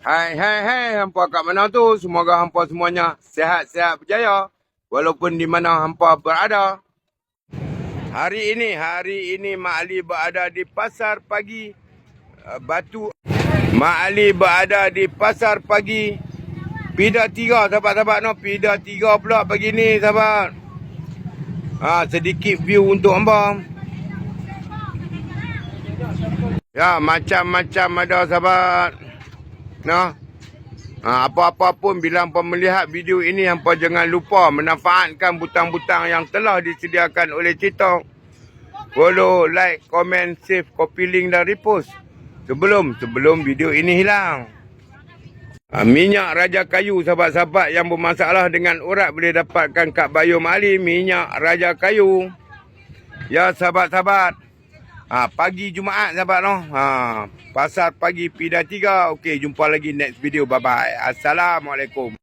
Hai, hai, hai, hampa kat mana tu? Semoga hampa semuanya sihat-sihat berjaya. Walaupun di mana hampa berada. Hari ini Mak Ali berada di pasar pagi Batu. Mak Ali berada di pasar pagi Pida 3, sahabat-sahabat no. Pida 3 pula pagi ni, sahabat. Sedikit view untuk hamba. Ya, macam-macam ada, sahabat. Nah. Apa-apa pun bila hampa melihat video ini, hampa jangan lupa memanfaatkan butang-butang yang telah disediakan oleh Cito. Follow, like, komen, save, copy link dan repost sebelum video ini hilang. Minyak Raja Kayu, sahabat-sahabat yang bermasalah dengan urat boleh dapatkan kat Bayu Mali. Minyak Raja Kayu. Ya, sahabat-sahabat. Pagi Jumaat, sahabat no. Pasar pagi Pida 3. Okey, jumpa lagi next video. Bye bye. Assalamualaikum.